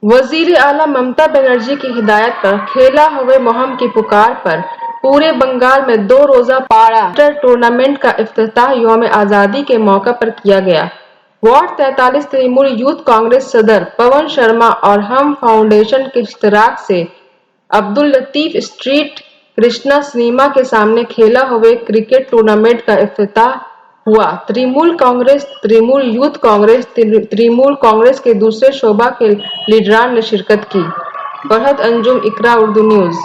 वजीर आला ममता बनर्जी की हिदायत पर खेला हुए मुहिम की पुकार पर पूरे बंगाल में 2 रोजा पारा टूर्नामेंट का इफ्तिताह यौम आजादी के मौके पर किया गया। वार्ड 43 तृणमूल यूथ कांग्रेस सदर पवन शर्मा और हम फाउंडेशन के इश्तराक से अब्दुल लतीफ स्ट्रीट कृष्णा सिनेमा के सामने खेला हुए क्रिकेट टूर्नामेंट का इफ्तिताह हुआ। तृणमूल कांग्रेस, तृणमूल यूथ कांग्रेस, तृणमूल कांग्रेस के दूसरे शोबा के लीडरान ने शिरकत की। फरहत अंजुम, इकरा उर्दू न्यूज।